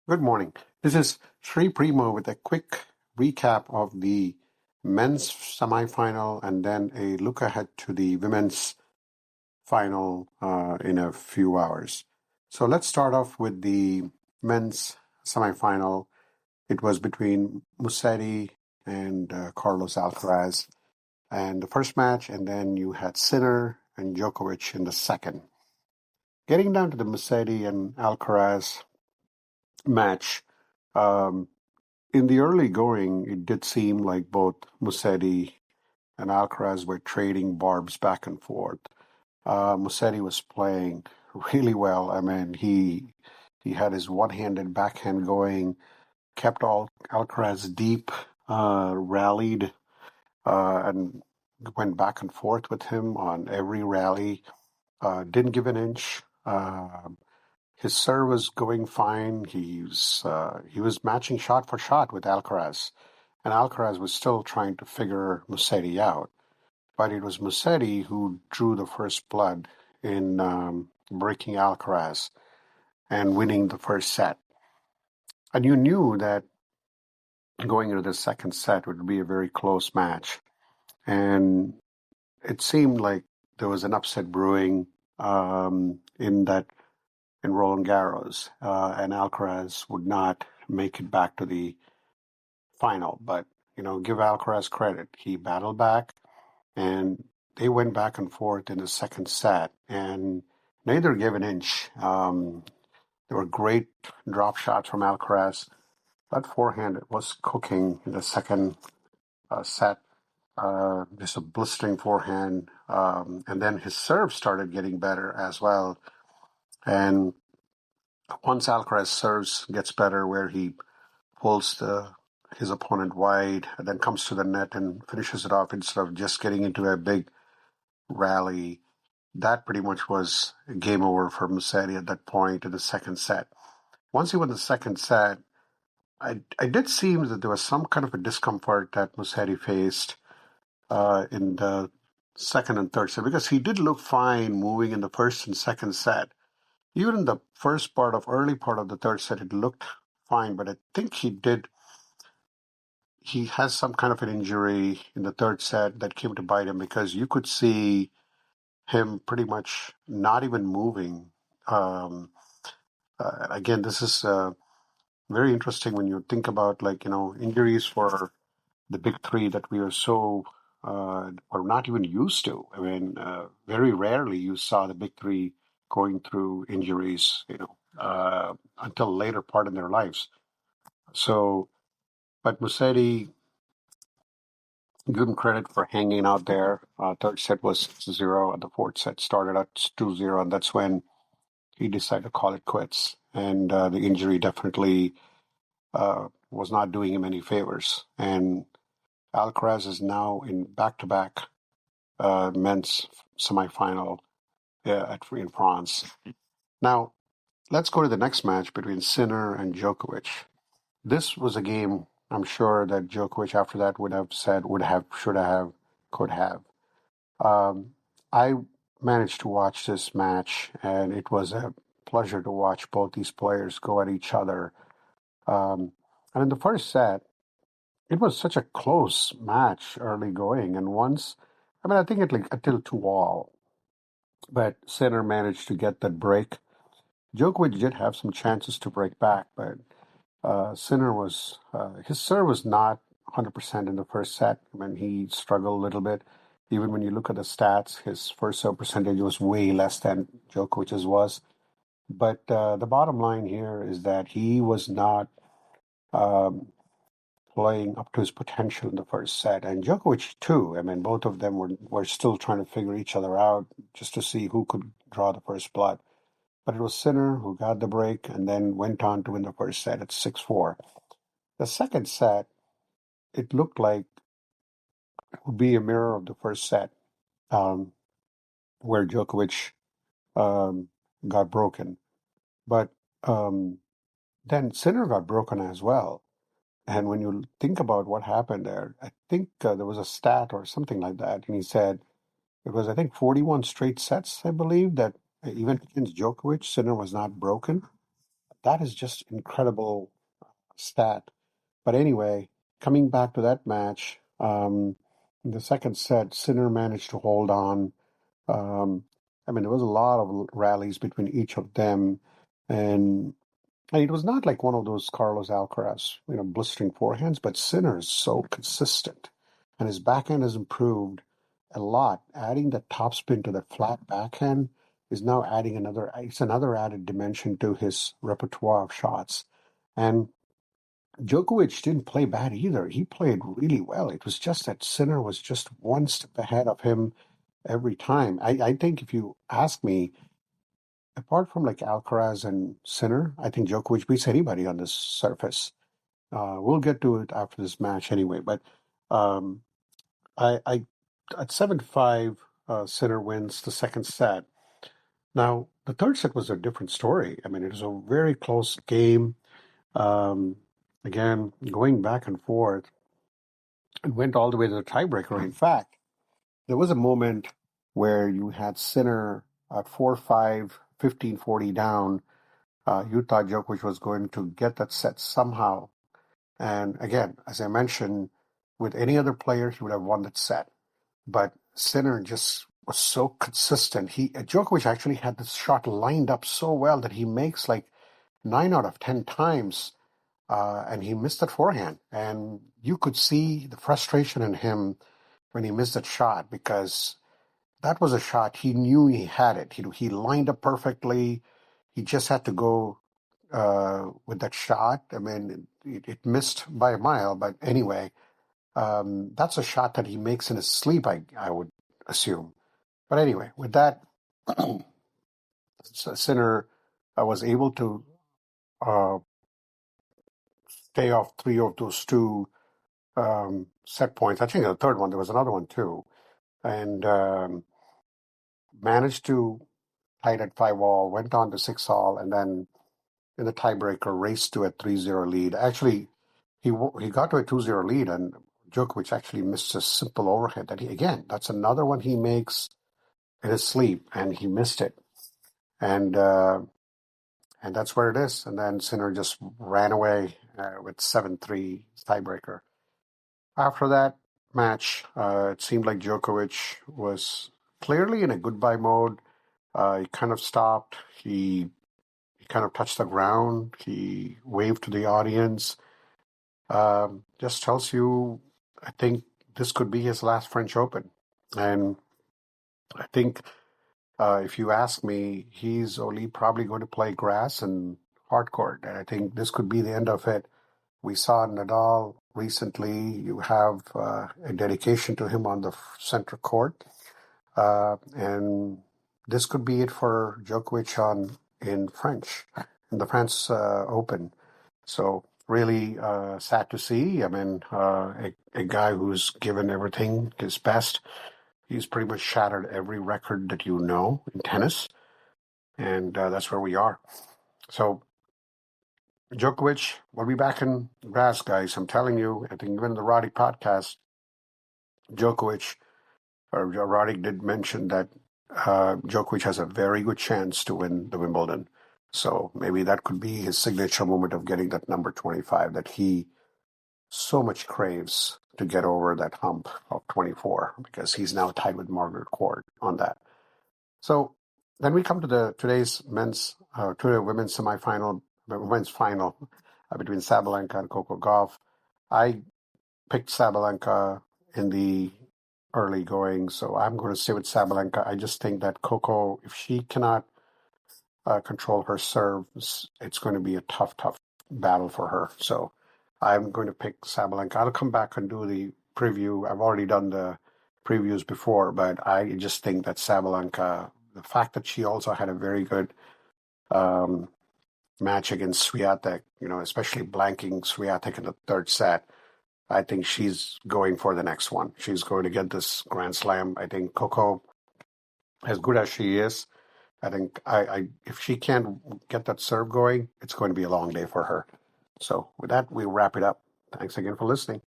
Good morning. This is Sri Primo with a quick recap of the men's semifinal and then a look ahead to the women's final in a few hours. So let's start off with the men's semifinal. It was between Musetti and Carlos Alcaraz and the first match, and then you had Sinner and Djokovic in the second. Getting down to the Musetti and Alcaraz match, um, in the early going, it did seem like both Musetti and Alcaraz were trading barbs back and forth. Musetti was playing really well. I mean, he had his one-handed backhand going, kept all Alcaraz deep, rallied, and went back and forth with him on every rally. Didn't give an inch. His serve was going fine. He was matching shot for shot with Alcaraz, and Alcaraz was still trying to figure Musetti out. But it was Musetti who drew the first blood in breaking Alcaraz and winning the first set. And you knew that going into the second set would be a very close match, and it seemed like there was an upset brewing in Roland Garros, and Alcaraz would not make it back to the final. But give Alcaraz credit; he battled back, and they went back and forth in the second set, and neither gave an inch. There were great drop shots from Alcaraz. That forehand was cooking in the second set. Just a blistering forehand, and then his serve started getting better as well. And once Alcaraz serves gets better, where he pulls his opponent wide and then comes to the net and finishes it off instead of just getting into a big rally, that pretty much was game over for Musetti at that point in the second set. Once he won the second set, I did seem that there was some kind of a discomfort that Musetti faced in the second and third set, because he did look fine moving in the first and second set. Even in the early part of the third set, it looked fine, but I think he has some kind of an injury in the third set that came to bite him, because you could see him pretty much not even moving. Again, this is very interesting when you think about injuries for the big three that we are so are not even used to. I mean, very rarely you saw the big three going through injuries, until later part in their lives. So, but Musetti, give him credit for hanging out there. Third set was 6-0, and the fourth set started at 2-0, and that's when he decided to call it quits. And the injury definitely was not doing him any favors. And Alcaraz is now in back-to-back men's semifinal in France. Now, let's go to the next match between Sinner and Djokovic. This was a game I'm sure that Djokovic after that would have said, would have, should have, could have. I managed to watch this match, and it was a pleasure to watch both these players go at each other. And in the first set, it was such a close match early going, and I think it like until 2-all, but Sinner managed to get that break. Djokovic did have some chances to break back, but Sinner his serve was not 100% in the first set. I mean, he struggled a little bit. Even when you look at the stats, his first serve percentage was way less than Djokovic's was. But the bottom line here is that he was not um, playing up to his potential in the first set. And Djokovic, too. I mean, both of them were still trying to figure each other out just to see who could draw the first blood. But it was Sinner who got the break and then went on to win the first set at 6-4. The second set, it looked like it would be a mirror of the first set, um, where Djokovic um, got broken. But um, then Sinner got broken as well. And when you think about what happened there, I think there was a stat or something like that. And he said it was, I think, 41 straight sets, I believe, that even against Djokovic, Sinner was not broken. That is just incredible stat. But anyway, coming back to that match, in the second set, Sinner managed to hold on. Um, I mean, there was a lot of rallies between each of them, and it was not like one of those Carlos Alcaraz, blistering forehands, but Sinner is so consistent, and his backhand has improved a lot. Adding the topspin to the flat backhand is now adding another added dimension to his repertoire of shots. And Djokovic didn't play bad either. He played really well. It was just that Sinner was just one step ahead of him every time. I think if you ask me, apart from like Alcaraz and Sinner, I think Djokovic beats anybody on this surface. We'll get to it after this match anyway. But um, I at 7-5, Sinner wins the second set. Now the third set was a different story. I mean, it was a very close game. Um, Again, going back and forth, and went all the way to the tiebreaker. In fact, there was a moment where you had Sinner at 4-5, 15-40 down. You thought Djokovic was going to get that set somehow. And again, as I mentioned, with any other player, he would have won that set. But Sinner just was so consistent. Djokovic actually had this shot lined up so well that he makes like 9 out of 10 times, and he missed that forehand. And you could see the frustration in him when he missed that shot, because that was a shot he knew he had it. He lined up perfectly. He just had to go with that shot. I mean, it missed by a mile, but anyway, that's a shot that he makes in his sleep, I would assume. But anyway, with that, Sinner was able to uh, stay off three of those two set points. I think the third one, there was another one too, and managed to tie it at 5-all, went on to 6-all, and then in the tiebreaker raced to a 3-0 lead. Actually, he got to a 2-0 lead, and Djokovic actually missed a simple overhead that that's another one he makes in his sleep, and he missed it. And that's where it is. And then Sinner just ran away with 7-3 tiebreaker. After that match, it seemed like Djokovic was clearly in a goodbye mode. He kind of stopped. He kind of touched the ground. He waved to the audience. Just tells you, I think this could be his last French Open. And I think if you ask me, he's only probably going to play grass and hard court. And I think this could be the end of it. We saw Nadal recently. You have a dedication to him on the center court. And this could be it for Djokovic in the France Open. So really sad to see. I mean, a guy who's given everything his best. He's pretty much shattered every record that you know in tennis. And that's where we are. So Djokovic will be back in grass, guys. I'm telling you, I think even the Roddick podcast, Djokovic, or Roddick did mention that Djokovic has a very good chance to win the Wimbledon. So maybe that could be his signature moment of getting that number 25 that he so much craves to get over that hump of 24, because he's now tied with Margaret Court on that. So then we come to today's women's semifinal, women's final between Sabalenka and Coco Gauff. I picked Sabalenka in the early going, so I'm going to stay with Sabalenka. I just think that Coco, if she cannot control her serves, it's going to be a tough battle for her. So I'm going to pick Sabalenka. I'll come back and do the preview. I've already done the previews before, but I just think that Sabalenka, the fact that she also had a very good match against Swiatek, especially blanking Swiatek in the third set, I think she's going for the next one. She's going to get this Grand Slam. I think Coco, as good as she is, I think if she can't get that serve going, it's going to be a long day for her. So with that, we wrap it up. Thanks again for listening.